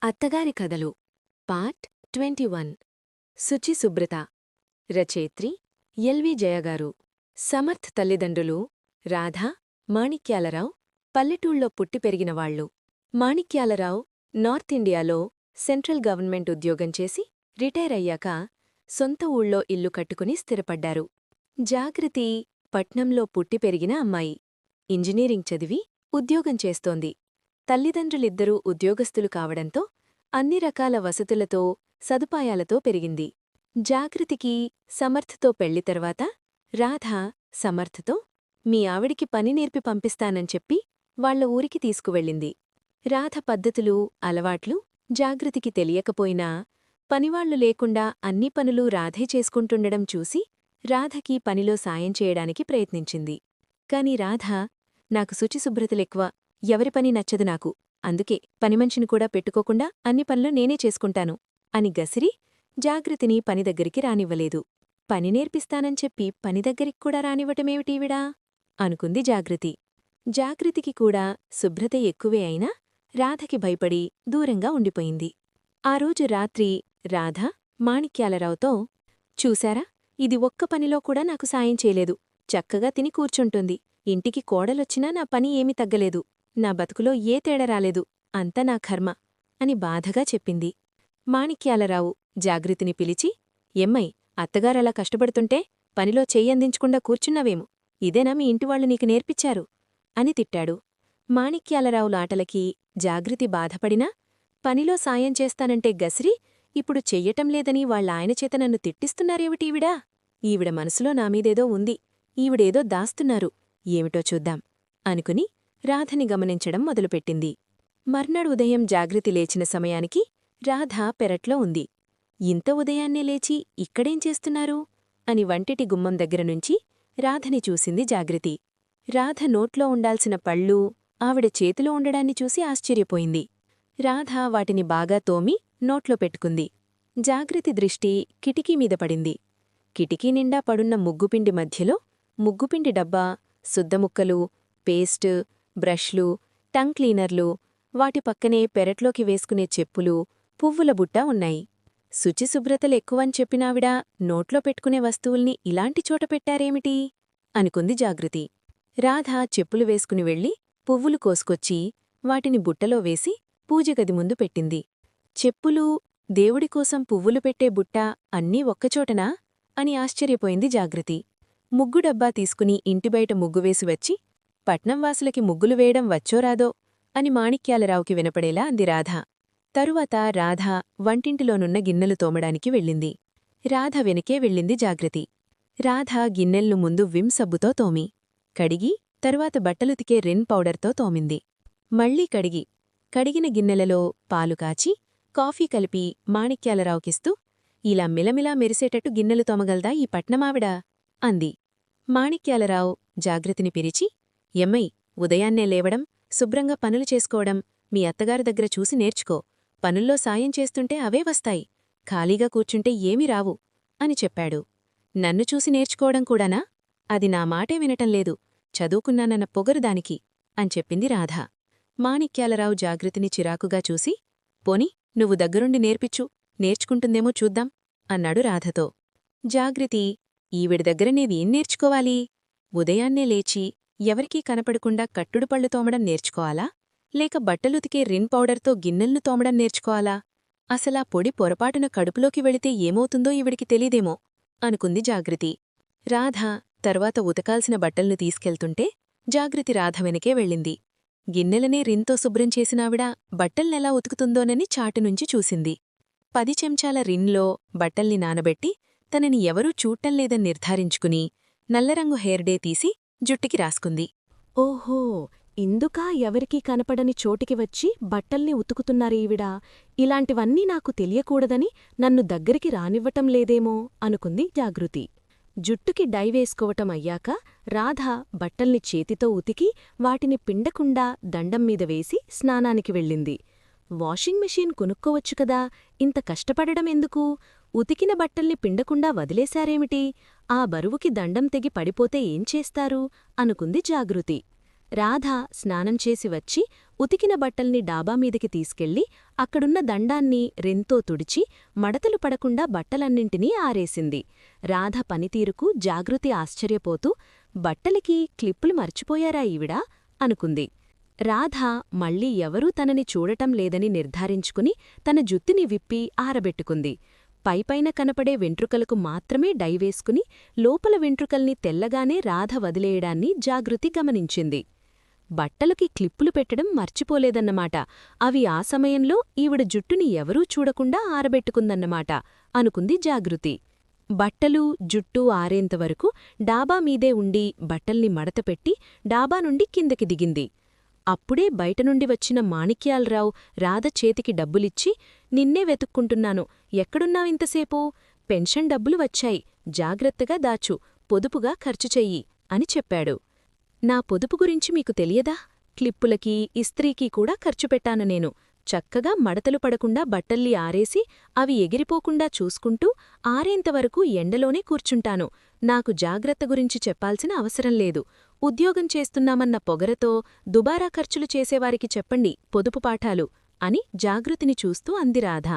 అత్తగారి కథలు పార్ట్ 21 శుచి శుభ్రత రచయిత్రి ఎల్వి జయగారు సమర్థ్ తల్లిదండ్రులు రాధ మాణిక్యాలరావు పల్లెటూళ్ళలో పుట్టి పెరిగినవాళ్లు. మాణిక్యాలరావు నార్త్ ఇండియాలో సెంట్రల్ గవర్నమెంట్ ఉద్యోగం చేసి రిటైర్ అయ్యాక సొంత ఊళ్ళో ఇల్లు కట్టుకుని స్థిరపడ్డారు. జాగృతి పట్నంలో పుట్టి పెరిగిన అమ్మాయి. ఇంజనీరింగ్ చదివి ఉద్యోగం చేస్తోంది. తల్లిదండ్రులిద్దరూ ఉద్యోగస్తులు కావడంతో అన్ని రకాల వసతులతో సదుపాయాలతో పెరిగింది. జాగృతికి సమర్థ్తో పెళ్లి తర్వాత రాధ సమర్థ్తో మీ ఆవిడికి పని నేర్పి పంపిస్తానని చెప్పి వాళ్ల ఊరికి తీసుకువెళ్ళింది. రాధ పద్ధతులు అలవాట్లు జాగృతికి తెలియకపోయినా పనివాళ్లు లేకుండా అన్ని పనులూ రాధే చేసుకుంటుండడం చూసి రాధకి పనిలో సాయం చేయడానికి ప్రయత్నించింది. కాని రాధ నాకు శుచిశుభ్రతలెక్కువ, ఎవరి పని నచ్చదు నాకు, అందుకే పనిమనిషిని కూడా పెట్టుకోకుండా అన్ని పనులు నేనే చేసుకుంటాను అని గసిరి జాగృతిని పని దగ్గరికి రానివ్వలేదు. పని నేర్పిస్తానని చెప్పి పని దగ్గరికి కూడా రానివ్వటమేమిటీవిడా అనుకుంది జాగృతి. జాగృతికి కూడా శుభ్రత ఎక్కువే అయినా రాధకి భయపడి దూరంగా ఉండిపోయింది. ఆ రోజు రాత్రి రాధ మాణిక్యాలరావుతో, చూశారా, ఇది ఒక్క పనిలో కూడా నాకు సాయం చేయలేదు, చక్కగా తిని కూర్చుంటుంది, ఇంటికి కోడలొచ్చినా నా పని ఏమీ తగ్గలేదు, నా బతుకులో ఏ తేడా రాలేదు, అంతా నా కర్మ అని బాధగా చెప్పింది. మాణిక్యాలరావు జాగృతిని పిలిచి, ఎమ్మై, అత్తగారలా కష్టపడుతుంటే పనిలో చెయ్యందించకుండా కూర్చున్నావేము, ఇదేనా మీ ఇంటివాళ్లు నీకు నేర్పిచ్చారు అని తిట్టాడు. మాణిక్యాలరావులాటలకి జాగృతి బాధపడినా పనిలో సాయం చేస్తానంటే గసిరి ఇప్పుడు చెయ్యటం లేదని వాళ్ళాయనచేత నన్ను తిట్టిస్తున్నారేమిటీవిడా, ఈవిడ మనసులో నామీదేదో ఉంది, ఈవిడేదో దాస్తున్నారు, ఏమిటో చూద్దాం అనుకుని రాధని గమనించడం మొదలుపెట్టింది. మర్నాడు ఉదయం జాగృతి లేచిన సమయానికి రాధ పెరట్లో ఉంది. ఇంత ఉదయాన్నే లేచి ఇక్కడేం చేస్తున్నారు అని వంటిటి గుమ్మం దగ్గరనుంచి రాధని చూసింది జాగృతి. రాధ నోట్లో ఉండాల్సిన పళ్ళూ ఆవిడ చేతిలో ఉండడాన్ని చూసి ఆశ్చర్యపోయింది. రాధ వాటిని బాగా తోమి నోట్లో పెట్టుకుంది. జాగృతి దృష్టి కిటికీమీద పడింది. కిటికీ నిండా పడున్న ముగ్గుపిండి మధ్యలో ముగ్గుపిండి డబ్బా, సుద్దముక్కలు, పేస్ట్, బ్రష్లు, టంగ్ క్లీనర్లు, వాటి పక్కనే పెరట్లోకి వేసుకునే చెప్పులు, పువ్వుల బుట్ట ఉన్నాయి. శుచిశుభ్రతలెక్కువని చెప్పినావిడా నోట్లో పెట్టుకునే వస్తువుల్ని ఇలాంటి చోట పెట్టారేమిటి అనుకుంది జాగృతి. రాధ చెప్పులు వేసుకుని వెళ్లి పువ్వులు కోసుకొచ్చి వాటిని బుట్టలో వేసి పూజగది ముందు పెట్టింది. చెప్పులు, దేవుడికోసం పువ్వులు పెట్టే బుట్ట అన్నీ ఒక్కచోటనా అని ఆశ్చర్యపోయింది జాగృతి. ముగ్గు డబ్బా తీసుకుని ఇంటిబయట ముగ్గువేసి వచ్చి, పట్నంవాసులకి ముగ్గులు వేయడం వచ్చోరాదో అని మాణిక్యాలరావుకి వినపడేలా అంది రాధ. తరువాత రాధ వంటింటిలోనున్న గిన్నెలు తోమడానికి వెళ్ళింది. రాధ వెనకే వెళ్ళింది జాగృతి. రాధ గిన్నెల్ను ముందు విమ్ సబ్బుతో తోమి, కడిగి తరువాత బట్టలుతికే రిన్ పౌడర్తో తోమింది. మళ్లీ కడిగిన గిన్నెలలో పాలు కాచి కాఫీ కలిపి మాణిక్యాలరావుకిస్తూ, ఇలా మిలమిలా మెరిసేటట్టు గిన్నెలు తోమగల్దా ఈ పట్నమావిడా అంది. మాణిక్యాలరావు జాగృతిని పిలిచి, ఎమ్మై, ఉదయాన్నే లేవడం, శుభ్రంగా పనులు చేసుకోవడం మీ అత్తగారి దగ్గర చూసి నేర్చుకో, పనుల్లో సాయం చేస్తుంటే అవే వస్తాయి, ఖాళీగా కూర్చుంటే ఏమీ రావు అని చెప్పాడు. నన్ను చూసి నేర్చుకోవడం కూడానా, అది నా మాటే వినటంలేదు, చదువుకున్నానన్న పొగరు దానికి అని చెప్పింది రాధ. మాణిక్యాలరావు జాగృతిని చిరాకుగా చూసి, పోని నువ్వు దగ్గరుండి నేర్పిచ్చు, నేర్చుకుంటుందేమో చూద్దాం అన్నాడు రాధతో. జాగృతి, ఈవిడి దగ్గర నేనేం నేర్చుకోవాలి, ఉదయాన్నే లేచి ఎవరికీ కనపడకుండా కట్టుడు పళ్ళు తోమడం నేర్చుకోవాలా, లేక బట్టలుతికే రిన్ పౌడర్తో గిన్నెల్ను తోమడం నేర్చుకోవాలా, అసలా పొడి పొరపాటున కడుపులోకి వెళితే ఏమవుతుందో ఈవిడికి తెలీదేమో అనుకుంది జాగృతి. రాధ తర్వాత ఉతకాల్సిన బట్టల్ను తీసుకెళ్తుంటే జాగృతి రాధ వెనకే వెళ్ళింది. గిన్నెలనే రిన్తో శుభ్రం చేసినావిడ బట్టల్నెలా ఉతుకుతుందోనని చాటునుంచి చూసింది. 10 చెంచాల రిన్లో బట్టల్ని నానబెట్టి తనని ఎవరూ చూట్టంలేదని నిర్ధారించుకుని నల్లరంగు హెయిర్డే తీసి జుట్టుకి రాసుకుంది. ఓహో, ఇందుకా ఎవరికీ కనపడని చోటికి వచ్చి బట్టల్ని ఉతుకుతున్నారీవిడా, ఇలాంటివన్నీ నాకు తెలియకూడదని నన్ను దగ్గరికి రానివ్వటం లేదేమో అనుకుంది జాగృతి. జుట్టుకి డై వేసుకోవటం అయ్యాక రాధ బట్టల్ని చేతితో ఉతికి వాటిని పిండకుండా దండంమీద వేసి స్నానానికి వెళ్ళింది. వాషింగ్ మెషీన్ కొనుక్కోవచ్చు కదా, ఇంత కష్టపడడం ఎందుకు, ఉతికిన బట్టల్ని పిండకుండా వదిలేశారేమిటి, ఆ బరువుకి దండం తెగి పడిపోతే ఏం చేస్తారు అనుకుంది జాగృతి. రాధ స్నానం చేసి వచ్చి ఉతికిన బట్టల్ని డాబామీదికి తీసుకెళ్లి అక్కడున్న దండాన్ని రెంతో తుడిచి మడతలు పడకుండా బట్టలన్నింటినీ ఆరేసింది. రాధ పనితీరుకు జాగృతి ఆశ్చర్యపోతూ బట్టలకి క్లిప్పులు మర్చిపోయారా ఈవిడా అనుకుంది. రాధ మళ్ళీ ఎవరూ తనని చూడటం లేదని నిర్ధారించుకుని తన జుత్తుని విప్పి ఆరబెట్టుకుంది. పైపైన కనపడే వెంట్రుకలకు మాత్రమే డైవేసుకుని లోపల వెంట్రుకల్ని తెల్లగానే రాధ వదిలేయడాన్ని జాగృతి గమనించింది. బట్టలకి క్లిప్పులు పెట్టడం మర్చిపోలేదన్నమాట. అవి ఆ సమయంలో ఈవిడ జుట్టుని ఎవరూ చూడకుండా ఆరబెట్టుకుందన్నమాట అనుకుంది జాగృతి. బట్టలు జుట్టు ఆరేంతవరకు డాబామీదే ఉండి బట్టల్ని మడతపెట్టి డాబా నుండి కిందకి దిగింది. అప్పుడే బయటనుండి వచ్చిన మాణిక్యాలరావు రాధ చేతికి డబ్బులిచ్చి, నిన్నే వెతుక్కుంటున్నాను, ఎక్కడున్నావింతసేపు? పెన్షన్ డబ్బులు వచ్చాయి, జాగ్రత్తగా దాచు, పొదుపుగా ఖర్చు చెయ్యి అని చెప్పాడు. నా పొదుపు గురించి మీకు తెలియదా? క్లిప్పులకి ఇస్త్రీకి కూడా ఖర్చు పెట్టాను నేను. చక్కగా మడతలు పడకుండా బట్టల్ని ఆరేసి అవి ఎగిరిపోకుండా చూసుకుంటూ ఆరేంతవరకు ఎండలోనే కూర్చుంటాను. నాకు జాగ్రత్త గురించి చెప్పాల్సిన అవసరం లేదు. ఉద్యోగం చేస్తున్నామన్న పొగరతో దుబారా ఖర్చులు చేసేవారికి చెప్పండి పొదుపు పాఠాలు అని జాగృతిని చూస్తూ అంది రాధ.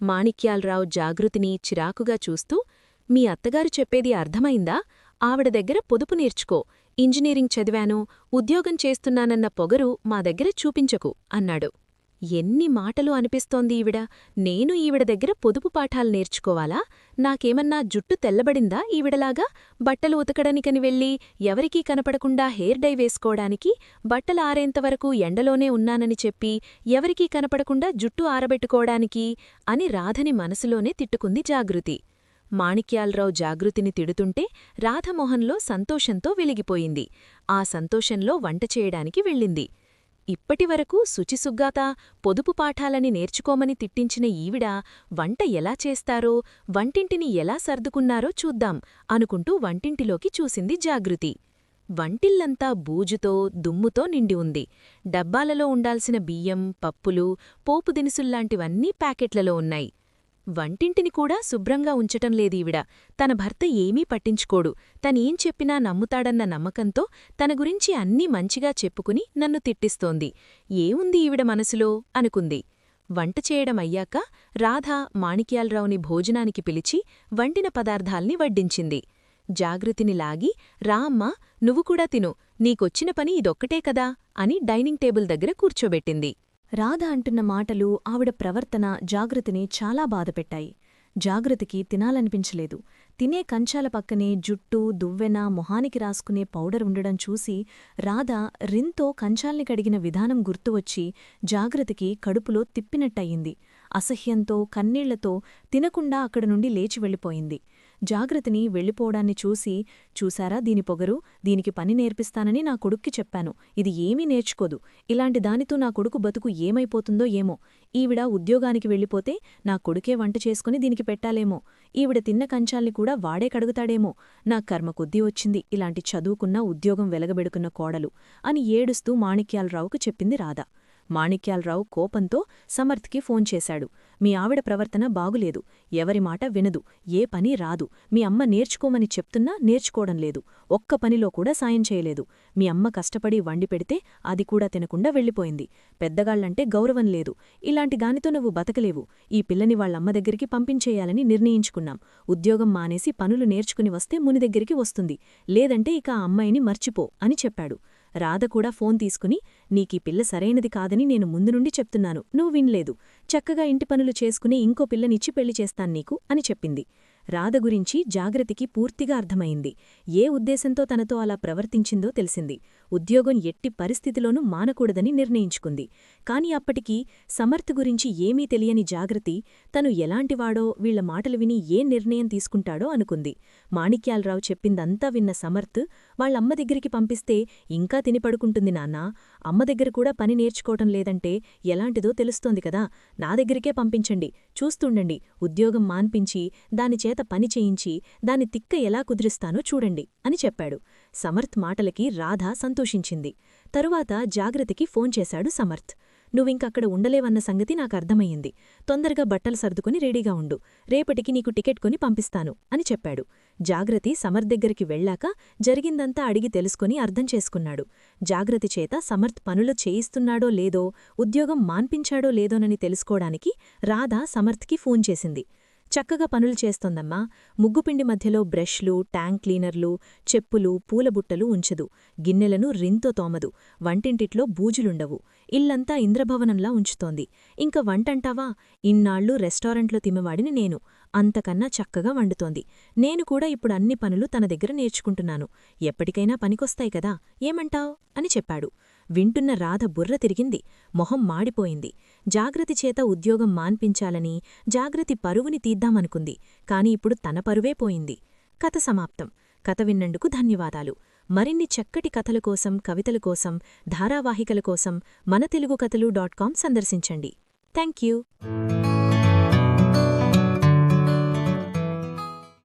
మాణిక్యాలరావు జాగృతిని చిరాకుగా చూస్తూ, మీ అత్తగారు చెప్పేది అర్థమైందా? ఆవిడ దగ్గర పొదుపు నేర్చుకో. ఇంజనీరింగ్ చదివాను, ఉద్యోగం చేస్తున్నానన్న పొగరు మా దగ్గర చూపించకు అన్నాడు. ఎన్ని మాటలు అనిపిస్తోంది ఈవిడ. నేను ఈవిడ దగ్గర పొదుపు పాఠాలు నేర్చుకోవాలా? నాకేమన్నా జుట్టు తెల్లబడిందా ఈవిడలాగా? బట్టలు ఉతకడానికని వెళ్ళి ఎవరికీ కనపడకుండా హెయిర్ డై వేసుకోవడానికి, బట్టలు ఆరేంతవరకు ఎండలోనే ఉన్నానని చెప్పి ఎవరికీ కనపడకుండా జుట్టు ఆరబెట్టుకోవడానికి అని రాధని మనసులోనే తిట్టుకుంది జాగృతి. మాణిక్యాలరావు జాగృతిని తిడుతుంటే రాధమొహంలో సంతోషంతో వెలిగిపోయింది. ఆ సంతోషంలో వంట చేయడానికి వెళ్ళింది. ఇప్పటివరకు శుచిసుగ్గాత పొదుపు పాఠాలని నేర్చుకోమని తిట్టించిన ఈవిడ వంట ఎలా చేస్తారో, వంటింటిని ఎలా సర్దుకున్నారో చూద్దాం అనుకుంటూ వంటింటిలోకి చూసింది జాగృతి. వంటిల్లంతా బూజుతో దుమ్ముతో నిండి ఉంది. డబ్బాలలో ఉండాల్సిన బియ్యం, పప్పులు, పోపు దినుసుల్లాంటివన్నీ ప్యాకెట్లలో ఉన్నాయి. వంటింటిని కూడా శుభ్రంగా ఉంచటం లేదీవిడ. తన భర్త ఏమీ పట్టించుకోడు, తనేం చెప్పినా నమ్ముతాడన్న నమ్మకంతో తన గురించి అన్నీ మంచిగా చెప్పుకుని నన్ను తిట్టిస్తోంది. ఏముంది ఈవిడ మనసులో అనుకుంది. వంట చేయడం అయ్యాక రాధ మాణిక్యాలరావుని భోజనానికి పిలిచి వండిన పదార్థాల్ని వడ్డించింది. జాగృతిని లాగి, రా అమ్మా, నువ్వు కూడా తిను, నీకొచ్చిన పని ఇదొక్కటే కదా అని డైనింగ్ టేబుల్ దగ్గర కూర్చోబెట్టింది. రాధ అంటున్న మాటలు, ఆవిడ ప్రవర్తన జాగృతిని చాలా బాధపెట్టాయి. జాగృతికి తినాలనిపించలేదు. తినే కంచాల పక్కనే జుట్టు, దువ్వెన, మొహానికి రాసుకునే పౌడర్ ఉండడం చూసి రాధ రింతో కంచాల్ని కడిగిన విధానం గుర్తువచ్చి జాగృతికి కడుపులో తిప్పినట్టయింది. అసహ్యంతో కన్నీళ్లతో తినకుండా అక్కడి నుండి లేచి వెళ్ళిపోయింది. జాగృతిని వెళ్ళిపోవడాన్ని చూసి, చూశారా దీని పొగరు, దీనికి పని నేర్పిస్తానని నా కొడుక్కి చెప్పాను, ఇది ఏమీ నేర్చుకోదు, ఇలాంటి దానితో నా కొడుకు బతుకు ఏమైపోతుందో ఏమో, ఈవిడ ఉద్యోగానికి వెళ్ళిపోతే నా కొడుకే వంట చేసుకుని దీనికి పెట్టాలేమో, ఈవిడ తిన్న కంచాల్ని కూడా వాడే కడుగుతాడేమో, నా కర్మ కొద్దీ వచ్చింది ఇలాంటి చదువుకున్న ఉద్యోగం వెలగబెడుకున్న కోడలు అని ఏడుస్తూ మాణిక్యాలరావుకు చెప్పింది రాధ. మాణిక్యాలరావు కోపంతో సమర్థ్కి ఫోన్ చేశాడు. మీ ఆవిడ ప్రవర్తన బాగులేదు, ఎవరి మాట వినదు, ఏ పని రాదు, మీ అమ్మ నేర్చుకోమని చెప్తున్నా నేర్చుకోవడం లేదు, ఒక్క పనిలో కూడా సాయం చేయలేదు, మీ అమ్మ కష్టపడి వండి పెడితే అది కూడా తినకుండా వెళ్ళిపోయింది, పెద్దగాళ్లంటే గౌరవం లేదు, ఇలాంటి దానితో నువ్వు బతకలేవు, ఈ పిల్లని వాళ్ళమ్మ దగ్గరికి పంపించేయాలని నిర్ణయించుకున్నాం, ఉద్యోగం మానేసి పనులు నేర్చుకుని వస్తే ముని దగ్గరికి వస్తుంది, లేదంటే ఇక ఆ అమ్మాయిని మర్చిపో అని చెప్పాడు. రాధ కూడా ఫోన్ తీసుకుని, నీకీ పిల్ల సరైనది కాదని నేను ముందు నుండి చెప్తున్నాను, నువ్వు వినలేదు, చక్కగా ఇంటి పనులు చేసుకుని ఇంకో పిల్లనిచ్చి పెళ్లి చేస్తాన్నీకు అని చెప్పింది. రాధ గురించి జాగృతికి పూర్తిగా అర్థమైంది. ఏ ఉద్దేశంతో తనతో అలా ప్రవర్తించిందో తెలిసింది. ఉద్యోగం ఎట్టి పరిస్థితిలోనూ మానకూడదని నిర్ణయించుకుంది. కాని అప్పటికీ సమర్థ్ గురించి ఏమీ తెలియని జాగృతి తను ఎలాంటివాడో, వీళ్ల మాటలు విని ఏ నిర్ణయం తీసుకుంటాడో అనుకుంది. మాణిక్యాలరావు చెప్పిందంతా విన్న సమర్థ్, వాళ్ళమ్మ దగ్గరికి పంపిస్తే ఇంకా తిని పడుకుంటుంది నాన్నా, అమ్మ దగ్గర కూడా పని నేర్చుకోవటం లేదంటే ఎలాంటిదో తెలుస్తోంది కదా, నా దగ్గరికే పంపించండి, చూస్తుండండి, ఉద్యోగం మాన్పించి దానిచేత పని చేయించి దాని తిక్క ఎలా కుదిరిస్తానో చూడండి అని చెప్పాడు. సమర్థ్ మాటలకి రాధ సంతోషించింది. తరువాత జాగృతికి ఫోన్ చేశాడు సమర్థ్. నువ్వింకక్కడ ఉండలేవన్న సంగతి నాకర్థమయ్యింది. తొందరగా బట్టలు సర్దుకుని రెడీగా ఉండు. రేపటికి నీకు టికెట్ కొని పంపిస్తాను అని చెప్పాడు. జాగ్రతి సమర్థ్ దగ్గరికి వెళ్లాక జరిగిందంతా అడిగి తెలుసుకుని అర్థం చేసుకున్నాడు. జాగ్రతి చేత సమర్థ్ పనులు చేయిస్తున్నాడో లేదో, ఉద్యోగం మాన్పించాడో లేదోనని తెలుసుకోడానికి రాధ సమర్థ్కి ఫోన్ చేసింది. చక్కగా పనులు చేస్తోందమ్మా. ముగ్గుపిండి మధ్యలో బ్రష్లు, ట్యాంక్ క్లీనర్లు, చెప్పులు, పూలబుట్టలు ఉంచదు. గిన్నెలను రింతో తోమదు. వంటింటిట్లో బూజులుండవు. ఇల్లంతా ఇంద్రభవనంలా ఉంచుతోంది. ఇంక వంటంటావా? ఇన్నాళ్లు రెస్టారెంట్లో తిమ్మవాడిని నేను. అంతకన్నా చక్కగా వండుతోంది. నేను కూడా ఇప్పుడు అన్ని పనులు తన దగ్గర నేర్చుకుంటున్నాను. ఎప్పటికైనా పనికొస్తాయి కదా, ఏమంటావ్ అని చెప్పాడు. వింటున్న రాధ బుర్ర తిరిగింది. మొహం మాడిపోయింది. జాగ్రతి చేత ఉద్యోగం మాన్పించాలని, జాగ్రతి పరువుని తీద్దామనుకుంది. కాని ఇప్పుడు తన పరువే పోయింది. కథ సమాప్తం. కథ విన్నందుకు ధన్యవాదాలు. మరిన్ని చక్కటి కథల కోసం, కవితల కోసం, ధారావాహికల కోసం మనతెలుగుకథలు.com సందర్శించండి. థాంక్యూ.